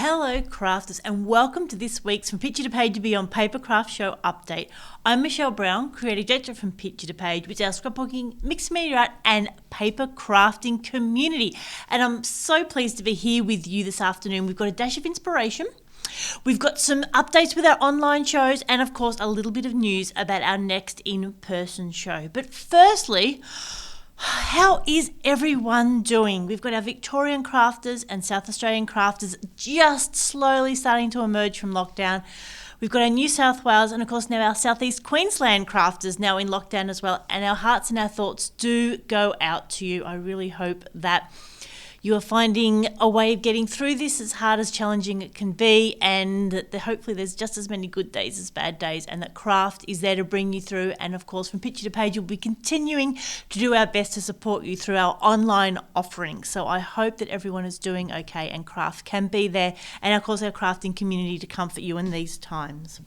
Hello crafters and welcome to this week's From Picture to Page to Beyond Papercraft Show update. I'm Michelle Brown, creative director from Picture to Page, which is our scrapbooking, mixed media art and paper crafting community. And I'm so pleased to be here with you this afternoon. We've got a dash of inspiration. We've got some updates with our online shows and of course a little bit of news about our next in-person show. But firstly, how is everyone doing? We've got our Victorian crafters and South Australian crafters just slowly starting to emerge from lockdown. We've got our New South Wales and of course now our Southeast Queensland crafters now in lockdown as well. And our hearts and our thoughts do go out to you. I really hope that you are finding a way of getting through this, as hard as challenging it can be, and that hopefully there's just as many good days as bad days, and that craft is there to bring you through. And of course, from Picture to Page, we'll be continuing to do our best to support you through our online offerings. So I hope that everyone is doing okay and craft can be there, and of course our crafting community to comfort you in these times.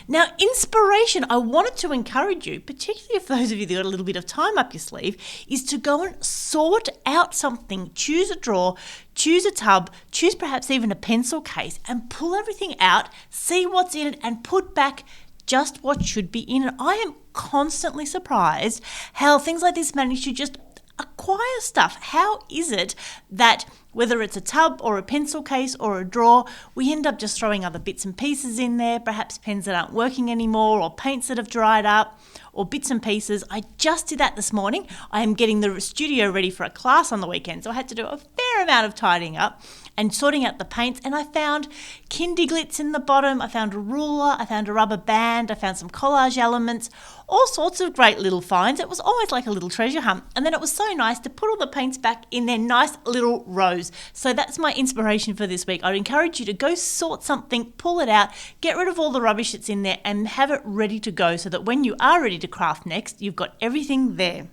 Now, inspiration, I wanted to encourage you, particularly if those of you that got a little bit of time up your sleeve, is to go and sort out something. Choose a drawer, choose a tub, choose perhaps even a pencil case and pull everything out, see what's in it and put back just what should be in it. I am constantly surprised how things like this manage to just acquire stuff. How is it that whether it's a tub or a pencil case or a drawer, we end up just throwing other bits and pieces in there, perhaps pens that aren't working anymore or paints that have dried up or bits and pieces. I just did that this morning. I am getting the studio ready for a class on the weekend, so I had to do a fair amount of tidying up and sorting out the paints, and I found kindy glitz in the bottom, I found a ruler, I found a rubber band, I found some collage elements, all sorts of great little finds. It was always like a little treasure hunt, and then it was so nice to put all the paints back in their nice little rows. So that's my inspiration for this week. I'd encourage you to go sort something, pull it out, get rid of all the rubbish that's in there and have it ready to go so that when you are ready to craft next, you've got everything there.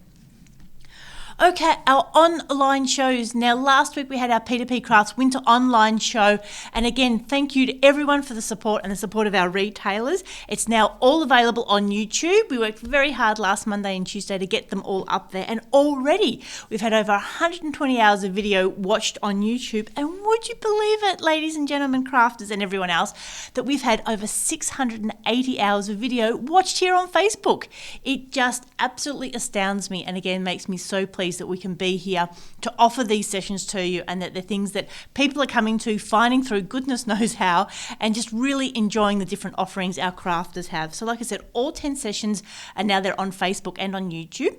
Okay, our online shows. Now, last week we had our P2PCrafts Winter Online Show. And again, thank you to everyone for the support and the support of our retailers. It's now all available on YouTube. We worked very hard last Monday and Tuesday to get them all up there. And already we've had over 120 hours of video watched on YouTube. And would you believe it, ladies and gentlemen, crafters and everyone else, that we've had over 680 hours of video watched here on Facebook. It just absolutely astounds me and again makes me so pleased that we can be here to offer these sessions to you and that they're things that people are coming to, finding through goodness knows how, and just really enjoying the different offerings our crafters have. So like I said, all 10 sessions are now there on Facebook and on YouTube.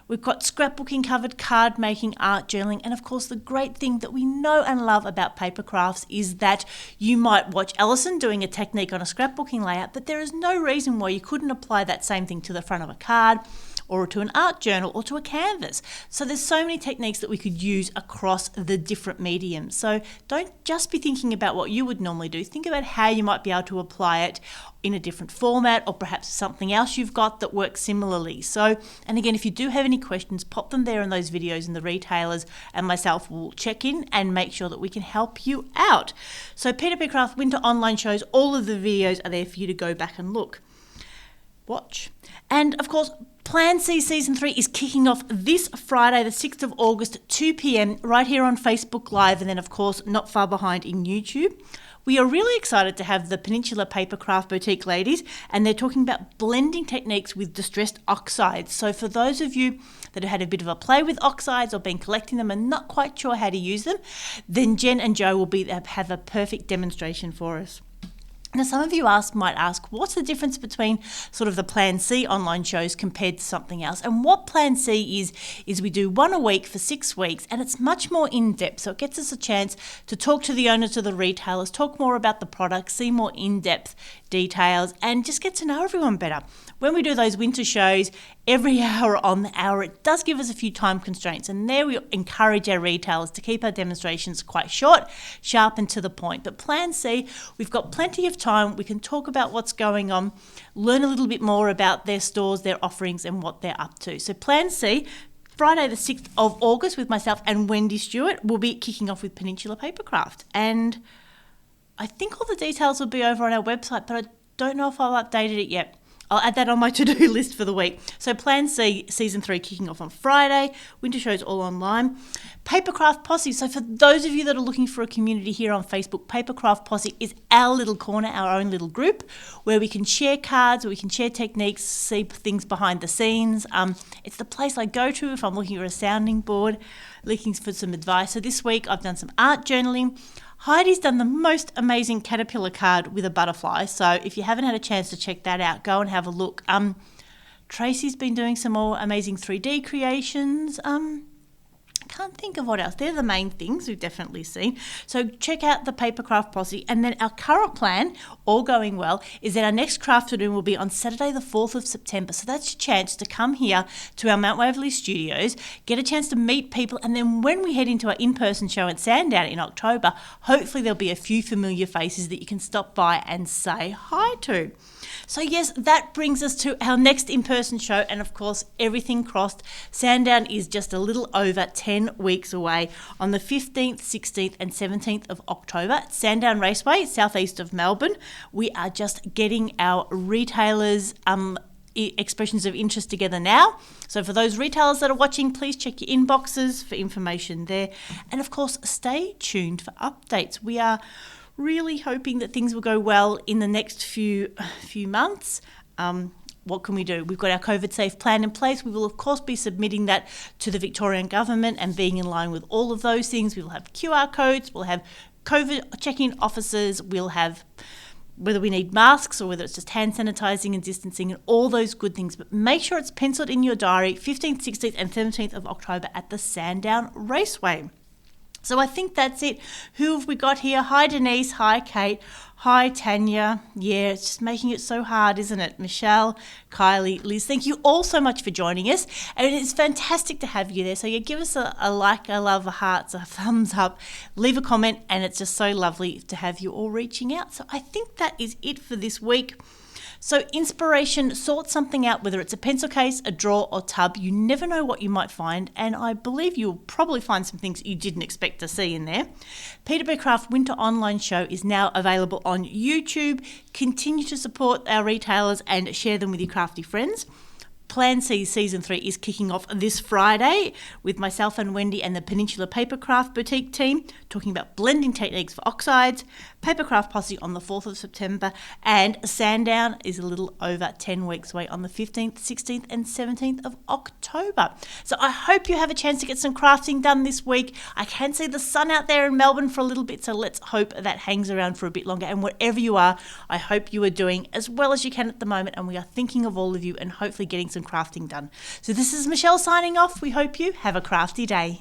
We've got scrapbooking covered, card making, art journaling, and of course the great thing that we know and love about Papercrafts is that you might watch Alison doing a technique on a scrapbooking layout, but there is no reason why you couldn't apply that same thing to the front of a card or to an art journal or to a canvas. So there's so many techniques that we could use across the different mediums. So don't just be thinking about what you would normally do. Think about how you might be able to apply it in a different format or perhaps something else you've got that works similarly. So, and again, if you do have any questions, pop them there in those videos and the retailers and myself will check in and make sure that we can help you out. So P2PCraft Winter Online Shows, all of the videos are there for you to go back and watch. And of course, Plan C Season 3 is kicking off this Friday, the 6th of August, 2 p.m, right here on Facebook Live, and then of course, not far behind in YouTube. We are really excited to have the Peninsula Papercraft Boutique ladies, and they're talking about blending techniques with distressed oxides. So for those of you that have had a bit of a play with oxides or been collecting them and not quite sure how to use them, then Jen and Joe will have a perfect demonstration for us. Now, some of you might ask, what's the difference between sort of the Plan C online shows compared to something else? And what Plan C is we do one a week for 6 weeks, and it's much more in-depth. So it gets us a chance to talk to the owners of the retailers, talk more about the product, see more in-depth details, and just get to know everyone better. When we do those winter shows, every hour on the hour, it does give us a few time constraints. And there we encourage our retailers to keep our demonstrations quite short, sharp and to the point. But Plan C, we've got plenty of time. We can talk about what's going on, learn a little bit more about their stores, their offerings and what they're up to. So Plan C, Friday the 6th of August with myself and Wendy Stewart, will be kicking off with Peninsula Papercraft. And I think all the details will be over on our website, but I don't know if I've updated it yet. I'll add that on my to-do list for the week. So Plan C, Season 3 kicking off on Friday. Winter shows all online. Papercraft Posse. So for those of you that are looking for a community here on Facebook, Papercraft Posse is our little corner, our own little group where we can share cards, where we can share techniques, see things behind the scenes. It's the place I go to if I'm looking for a sounding board, looking for some advice. So this week I've done some art journaling. Heidi's done the most amazing caterpillar card with a butterfly. So if you haven't had a chance to check that out, go and have a look. Tracy's been doing some more amazing 3D creations. Can't think of what else. They're the main things we've definitely seen. So check out the Papercraft Posse. And then our current plan, all going well, is that our next Crafternoon will be on Saturday the 4th of September. So that's your chance to come here to our Mount Waverley studios, get a chance to meet people, and then when we head into our in-person show at Sandown in October, hopefully there'll be a few familiar faces that you can stop by and say hi to. So yes, that brings us to our next in-person show, and of course, everything crossed. Sandown is just a little over 10 weeks away on the 15th, 16th and 17th of October at Sandown Raceway, southeast of Melbourne. We are just getting our retailers' expressions of interest together now. So for those retailers that are watching, please check your inboxes for information there. And of course, stay tuned for updates. We are really hoping that things will go well in the next few months. What can we do? We've got our COVID safe plan in place. We will of course be submitting that to the Victorian government and being in line with all of those things. We will have QR codes, we'll have COVID check-in officers, we'll have whether we need masks or whether it's just hand sanitizing and distancing and all those good things. But make sure it's penciled in your diary, 15th, 16th and 17th of October at the Sandown Raceway. So I think that's it. Who have we got here? Hi Denise, hi Kate, hi Tanya. Yeah, it's just making it so hard, isn't it? Michelle, Kylie, Liz, thank you all so much for joining us. And it's fantastic to have you there. So give us a like, a love, a heart, a thumbs up, leave a comment, and it's just so lovely to have you all reaching out. So I think that is it for this week. So inspiration, sort something out, whether it's a pencil case, a drawer or tub. You never know what you might find, and I believe you'll probably find some things you didn't expect to see in there. P2PCrafts Winter Online Show is now available on YouTube. Continue to support our retailers and share them with your crafty friends. Plan C Season 3 is kicking off this Friday with myself and Wendy and the Peninsula Papercraft boutique team talking about blending techniques for oxides. Papercraft Posse on the 4th of September, and Sandown is a little over 10 weeks away on the 15th, 16th and 17th of October. So I hope you have a chance to get some crafting done this week. I can see the sun out there in Melbourne for a little bit, so let's hope that hangs around for a bit longer. And wherever you are, I hope you are doing as well as you can at the moment, and we are thinking of all of you and hopefully getting some crafting done. So this is Michelle signing off. We hope you have a crafty day.